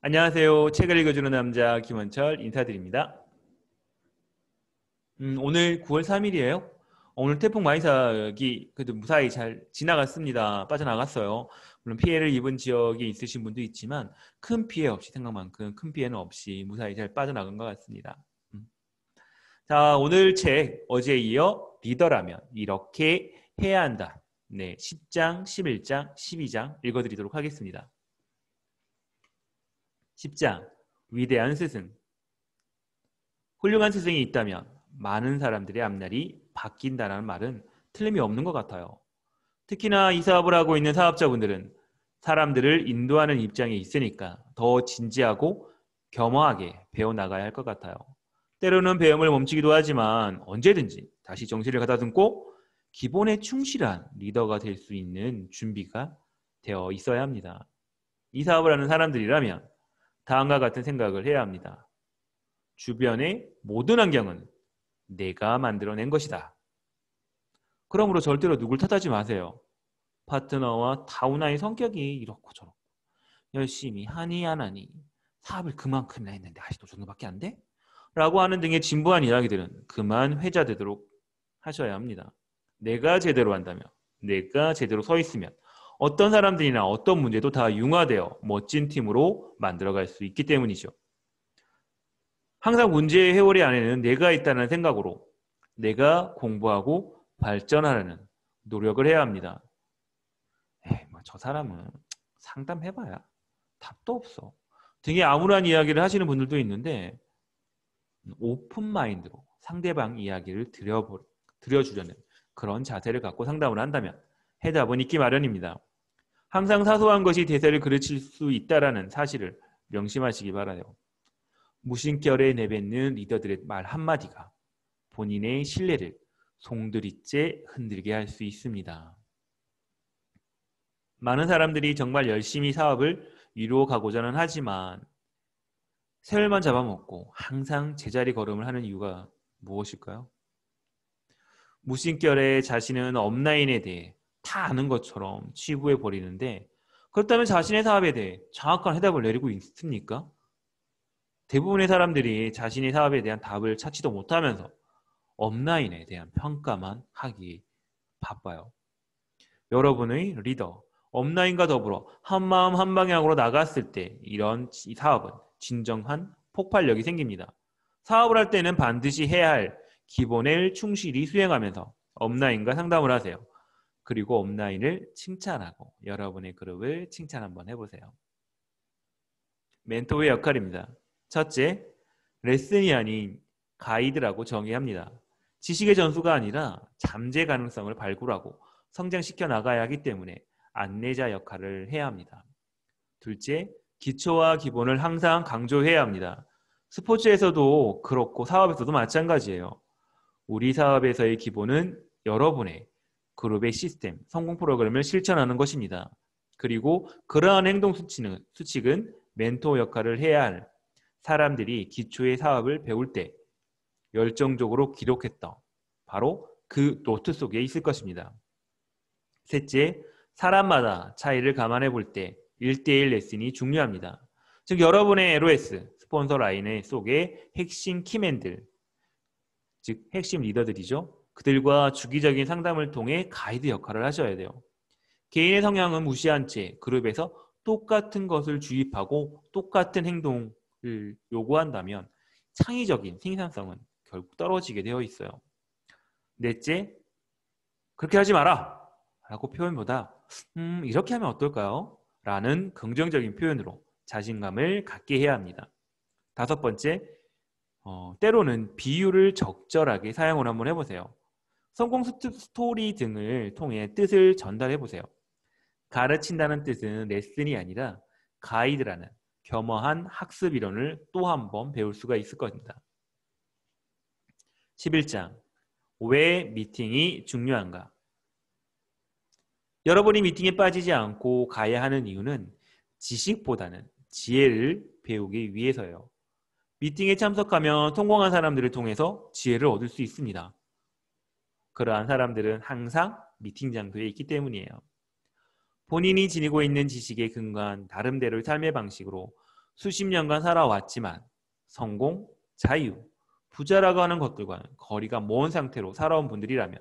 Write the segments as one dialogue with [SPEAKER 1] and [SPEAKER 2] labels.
[SPEAKER 1] 안녕하세요. 책을 읽어주는 남자 김원철 인사드립니다. 오늘 9월 3일이에요. 오늘 태풍 마이삭이 그래도 무사히 잘 지나갔습니다. 빠져나갔어요. 물론 피해를 입은 지역에 있으신 분도 있지만 큰 피해 없이 생각만큼 큰 피해는 없이 무사히 잘 빠져나간 것 같습니다. 자, 오늘 책 어제에 이어 리더라면 이렇게 해야 한다. 네, 10장, 11장, 12장 읽어드리도록 하겠습니다. 10장, 위대한 스승. 훌륭한 스승이 있다면 많은 사람들의 앞날이 바뀐다는 말은 틀림이 없는 것 같아요. 특히나 이 사업을 하고 있는 사업자분들은 사람들을 인도하는 입장에 있으니까 더 진지하고 겸허하게 배워나가야 할 것 같아요. 때로는 배움을 멈추기도 하지만 언제든지 다시 정신을 가다듬고 기본에 충실한 리더가 될 수 있는 준비가 되어 있어야 합니다. 이 사업을 하는 사람들이라면 다음과 같은 생각을 해야 합니다. 주변의 모든 환경은 내가 만들어낸 것이다. 그러므로 절대로 누굴 탓하지 마세요. 파트너와 다운아의 성격이 이렇고 저렇고 열심히 하니 안 하니 사업을 그만큼이나 했는데 아직도 정도밖에 안 돼? 라고 하는 등의 진부한 이야기들은 그만 회자되도록 하셔야 합니다. 내가 제대로 한다면, 내가 제대로 서 있으면 어떤 사람들이나 어떤 문제도 다 융화되어 멋진 팀으로 만들어갈 수 있기 때문이죠. 항상 문제의 해결이 안에는 내가 있다는 생각으로 내가 공부하고 발전하려는 노력을 해야 합니다. 저 사람은 상담해봐야 답도 없어. 되게 암울한 이야기를 하시는 분들도 있는데 오픈 마인드로 상대방 이야기를 들여주려는 그런 자세를 갖고 상담을 한다면 해답은 있기 마련입니다. 항상 사소한 것이 대세를 그르칠 수 있다는 사실을 명심하시기 바라요. 무심결에 내뱉는 리더들의 말 한마디가 본인의 신뢰를 송두리째 흔들게 할 수 있습니다. 많은 사람들이 정말 열심히 사업을 이루어가고자는 하지만 세월만 잡아먹고 항상 제자리 걸음을 하는 이유가 무엇일까요? 무심결에 자신은 업라인에 대해 다 아는 것처럼 치부해 버리는데 그렇다면 자신의 사업에 대해 정확한 해답을 내리고 있습니까? 대부분의 사람들이 자신의 사업에 대한 답을 찾지도 못하면서 업라인에 대한 평가만 하기 바빠요. 여러분의 리더, 업라인과 더불어 한마음 한방향으로 나갔을 때 이런 사업은 진정한 폭발력이 생깁니다. 사업을 할 때는 반드시 해야 할 기본을 충실히 수행하면서 업라인과 상담을 하세요. 그리고 업라인을 칭찬하고 여러분의 그룹을 칭찬 한번 해보세요. 멘토의 역할입니다. 첫째, 레슨이 아닌 가이드라고 정의합니다. 지식의 전수가 아니라 잠재 가능성을 발굴하고 성장시켜 나가야 하기 때문에 안내자 역할을 해야 합니다. 둘째, 기초와 기본을 항상 강조해야 합니다. 스포츠에서도 그렇고 사업에서도 마찬가지예요. 우리 사업에서의 기본은 여러분의 그룹의 시스템, 성공 프로그램을 실천하는 것입니다. 그리고 그러한 행동 수칙은 멘토 역할을 해야 할 사람들이 기초의 사업을 배울 때 열정적으로 기록했던 바로 그 노트 속에 있을 것입니다. 셋째, 사람마다 차이를 감안해 볼 때 1대1 레슨이 중요합니다. 즉 여러분의 LOS, 스폰서 라인의 속에 핵심 키맨들, 즉 핵심 리더들이죠. 그들과 주기적인 상담을 통해 가이드 역할을 하셔야 돼요. 개인의 성향은 무시한 채 그룹에서 똑같은 것을 주입하고 똑같은 행동을 요구한다면 창의적인 생산성은 결국 떨어지게 되어 있어요. 넷째, 그렇게 하지 마라 라고 표현보다 이렇게 하면 어떨까요? 라는 긍정적인 표현으로 자신감을 갖게 해야 합니다. 다섯 번째, 때로는 비유를 적절하게 사용을 한번 해보세요. 성공 스토리 등을 통해 뜻을 전달해보세요. 가르친다는 뜻은 레슨이 아니라 가이드라는 겸허한 학습 이론을 또 한 번 배울 수가 있을 겁니다. 11장, 왜 미팅이 중요한가? 여러분이 미팅에 빠지지 않고 가야 하는 이유는 지식보다는 지혜를 배우기 위해서요. 미팅에 참석하면 성공한 사람들을 통해서 지혜를 얻을 수 있습니다. 그러한 사람들은 항상 미팅 장소에 있기 때문이에요. 본인이 지니고 있는 지식에 근거한 나름대로의 삶의 방식으로 수십 년간 살아왔지만 성공, 자유, 부자라고 하는 것들과는 거리가 먼 상태로 살아온 분들이라면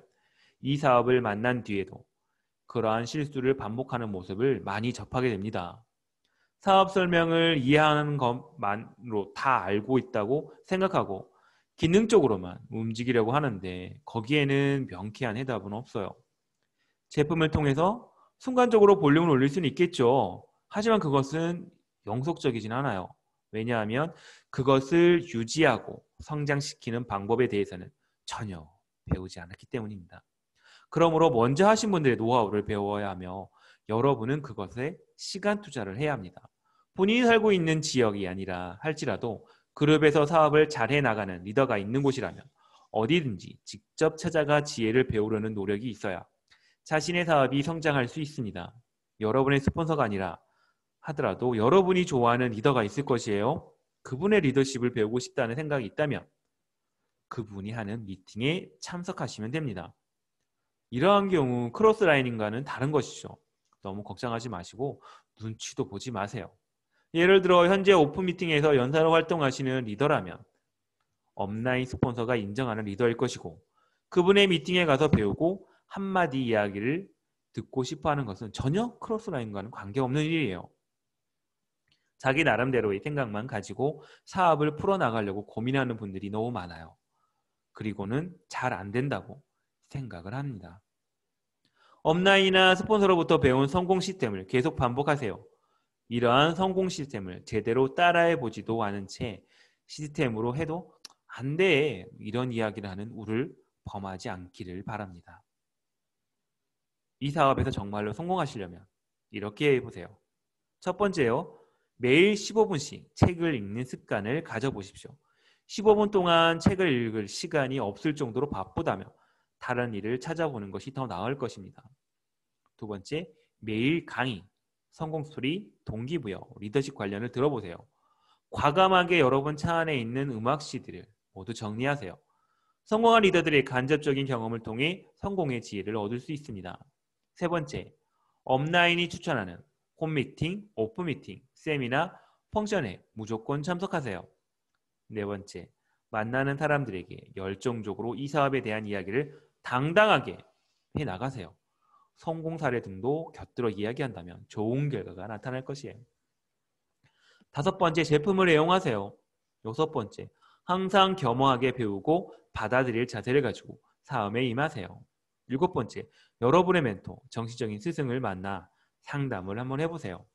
[SPEAKER 1] 이 사업을 만난 뒤에도 그러한 실수를 반복하는 모습을 많이 접하게 됩니다. 사업 설명을 이해하는 것만으로 다 알고 있다고 생각하고 기능적으로만 움직이려고 하는데 거기에는 명쾌한 해답은 없어요. 제품을 통해서 순간적으로 볼륨을 올릴 수는 있겠죠. 하지만 그것은 영속적이진 않아요. 왜냐하면 그것을 유지하고 성장시키는 방법에 대해서는 전혀 배우지 않았기 때문입니다. 그러므로 먼저 하신 분들의 노하우를 배워야 하며 여러분은 그것에 시간 투자를 해야 합니다. 본인이 살고 있는 지역이 아니라 할지라도 그룹에서 사업을 잘해 나가는 리더가 있는 곳이라면 어디든지 직접 찾아가 지혜를 배우려는 노력이 있어야 자신의 사업이 성장할 수 있습니다. 여러분의 스폰서가 아니라 하더라도 여러분이 좋아하는 리더가 있을 것이에요. 그분의 리더십을 배우고 싶다는 생각이 있다면 그분이 하는 미팅에 참석하시면 됩니다. 이러한 경우 크로스라이닝과는 다른 것이죠. 너무 걱정하지 마시고 눈치도 보지 마세요. 예를 들어 현재 오픈 미팅에서 연사로 활동하시는 리더라면 업라인 스폰서가 인정하는 리더일 것이고 그분의 미팅에 가서 배우고 한마디 이야기를 듣고 싶어하는 것은 전혀 크로스라인과는 관계없는 일이에요. 자기 나름대로의 생각만 가지고 사업을 풀어나가려고 고민하는 분들이 너무 많아요. 그리고는 잘 안 된다고 생각을 합니다. 업라인이나 스폰서로부터 배운 성공 시스템을 계속 반복하세요. 이러한 성공 시스템을 제대로 따라해 보지도 않은 채 시스템으로 해도 안 돼, 이런 이야기를 하는 우를 범하지 않기를 바랍니다. 이 사업에서 정말로 성공하시려면 이렇게 해보세요. 첫 번째요. 매일 15분씩 책을 읽는 습관을 가져보십시오. 15분 동안 책을 읽을 시간이 없을 정도로 바쁘다면 다른 일을 찾아보는 것이 더 나을 것입니다. 두 번째, 매일 강의, 성공 스토리, 동기부여, 리더십 관련을 들어보세요. 과감하게 여러분 차 안에 있는 음악 CD를 모두 정리하세요. 성공한 리더들의 간접적인 경험을 통해 성공의 지혜를 얻을 수 있습니다. 세 번째, 업라인이 추천하는 홈미팅, 오픈미팅, 세미나, 펑션에 무조건 참석하세요. 네 번째, 만나는 사람들에게 열정적으로 이 사업에 대한 이야기를 당당하게 해나가세요. 성공 사례 등도 곁들여 이야기한다면 좋은 결과가 나타날 것이에요. 다섯 번째, 제품을 애용하세요. 여섯 번째, 항상 겸허하게 배우고 받아들일 자세를 가지고 사업에 임하세요. 일곱 번째, 여러분의 멘토, 정신적인 스승을 만나 상담을 한번 해보세요.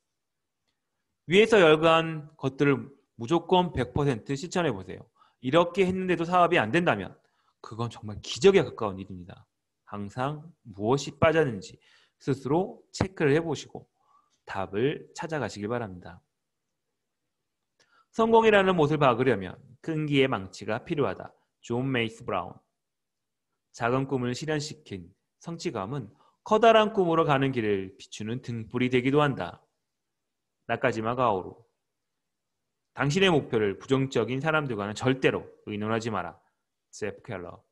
[SPEAKER 1] 위에서 열거한 것들을 무조건 100% 실천해보세요. 이렇게 했는데도 사업이 안 된다면 그건 정말 기적에 가까운 일입니다. 항상 무엇이 빠졌는지 스스로 체크를 해보시고 답을 찾아가시길 바랍니다. 성공이라는 못을 박으려면 끈기의 망치가 필요하다. 존 메이스 브라운. 작은 꿈을 실현시킨 성취감은 커다란 꿈으로 가는 길을 비추는 등불이 되기도 한다. 나카지마 가오루. 당신의 목표를 부정적인 사람들과는 절대로 의논하지 마라. 제프 켈러.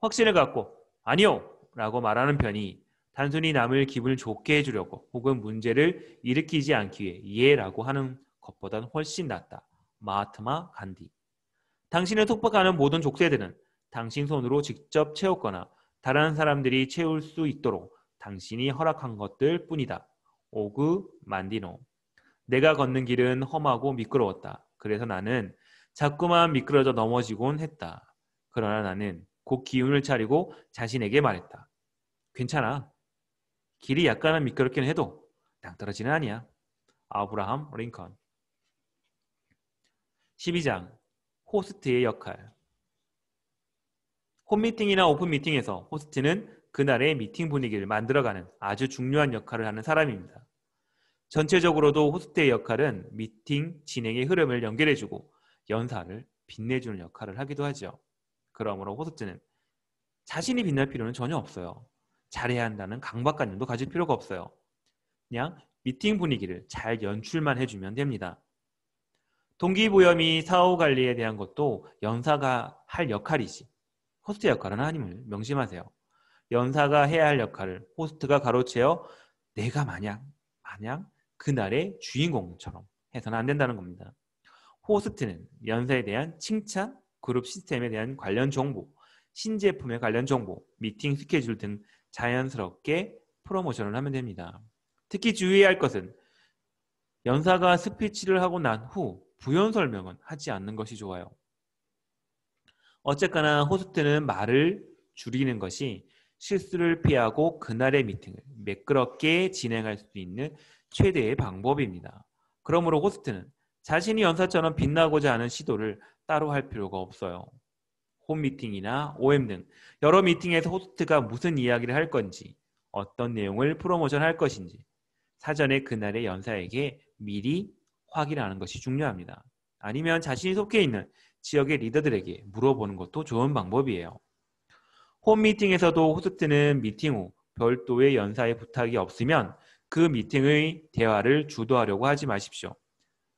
[SPEAKER 1] 확신을 갖고 아니요! 라고 말하는 편이 단순히 남을 기분을 좋게 해주려고 혹은 문제를 일으키지 않기 위해 예라고 하는 것보다는 훨씬 낫다. 마하트마 간디. 당신을 속박하는 모든 족쇄들은 당신 손으로 직접 채웠거나 다른 사람들이 채울 수 있도록 당신이 허락한 것들 뿐이다. 오그 만디노. 내가 걷는 길은 험하고 미끄러웠다. 그래서 나는 자꾸만 미끄러져 넘어지곤 했다. 그러나 나는 곧 기운을 차리고 자신에게 말했다. 괜찮아. 길이 약간은 미끄럽긴 해도 낭떠러지는 아니야. 아브라함 링컨. 12장 호스트의 역할. 홈미팅이나 오픈미팅에서 호스트는 그날의 미팅 분위기를 만들어가는 아주 중요한 역할을 하는 사람입니다. 전체적으로도 호스트의 역할은 미팅 진행의 흐름을 연결해주고 연사를 빛내주는 역할을 하기도 하죠. 그러므로 호스트는 자신이 빛날 필요는 전혀 없어요. 잘해야 한다는 강박관념도 가질 필요가 없어요. 그냥 미팅 분위기를 잘 연출만 해주면 됩니다. 동기부여 및 사후관리에 대한 것도 연사가 할 역할이지 호스트 역할은 아님을 명심하세요. 연사가 해야 할 역할을 호스트가 가로채어 내가 마냥 그날의 주인공처럼 해서는 안 된다는 겁니다. 호스트는 연사에 대한 칭찬, 그룹 시스템에 대한 관련 정보, 신제품에 관련 정보, 미팅 스케줄 등 자연스럽게 프로모션을 하면 됩니다. 특히 주의해야 할 것은 연사가 스피치를 하고 난 후 부연 설명은 하지 않는 것이 좋아요. 어쨌거나 호스트는 말을 줄이는 것이 실수를 피하고 그날의 미팅을 매끄럽게 진행할 수 있는 최대의 방법입니다. 그러므로 호스트는 자신이 연사처럼 빛나고자 하는 시도를 따로 할 필요가 없어요. 홈 미팅이나 OM 등 여러 미팅에서 호스트가 무슨 이야기를 할 건지, 어떤 내용을 프로모션 할 것인지 사전에 그날의 연사에게 미리 확인하는 것이 중요합니다. 아니면 자신이 속해 있는 지역의 리더들에게 물어보는 것도 좋은 방법이에요. 홈 미팅에서도 호스트는 미팅 후 별도의 연사의 부탁이 없으면 그 미팅의 대화를 주도하려고 하지 마십시오.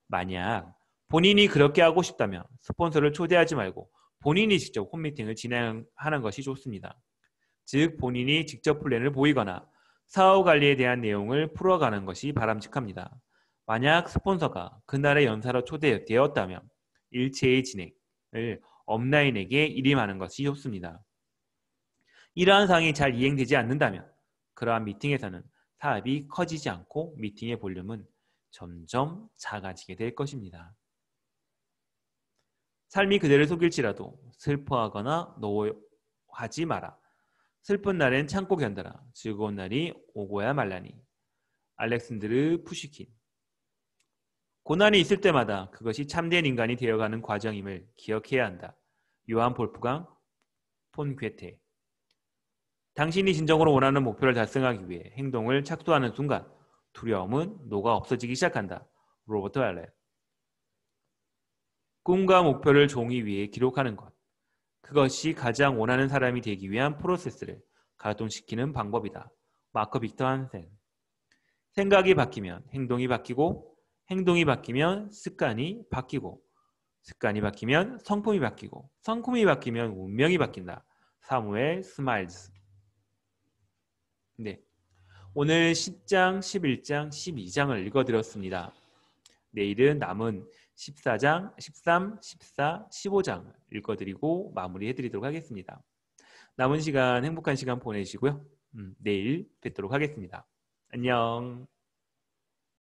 [SPEAKER 1] 만약 본인이 그렇게 하고 싶다면 스폰서를 초대하지 말고 본인이 직접 홈 미팅을 진행하는 것이 좋습니다. 즉 본인이 직접 플랜을 보이거나 사후 관리에 대한 내용을 풀어가는 것이 바람직합니다. 만약 스폰서가 그날의 연사로 초대되었다면 일체의 진행을 업라인에게 일임하는 것이 좋습니다. 이러한 사항이 잘 이행되지 않는다면 그러한 미팅에서는 사업이 커지지 않고 미팅의 볼륨은 점점 작아지게 될 것입니다. 삶이 그대를 속일지라도 슬퍼하거나 노하지 마라. 슬픈 날엔 참고 견뎌라. 즐거운 날이 오고야 말라니. 알렉산드르 푸시킨. 고난이 있을 때마다 그것이 참된 인간이 되어가는 과정임을 기억해야 한다. 요한 볼프강 폰 괴테. 당신이 진정으로 원하는 목표를 달성하기 위해 행동을 착수하는 순간 두려움은 녹아 없어지기 시작한다. 로버트 알렛. 꿈과 목표를 종이 위에 기록하는 것. 그것이 가장 원하는 사람이 되기 위한 프로세스를 가동시키는 방법이다. 마커 빅터 한센. 생각이 바뀌면 행동이 바뀌고 행동이 바뀌면 습관이 바뀌고 습관이 바뀌면 성품이 바뀌고 성품이 바뀌면 운명이 바뀐다. 사무엘 스마일즈. 네, 오늘 10장, 11장, 12장을 읽어드렸습니다. 내일은 남은 14장, 13, 14, 15장 읽어드리고 마무리해드리도록 하겠습니다. 남은 시간 행복한 시간 보내시고요. 내일 뵙도록 하겠습니다. 안녕.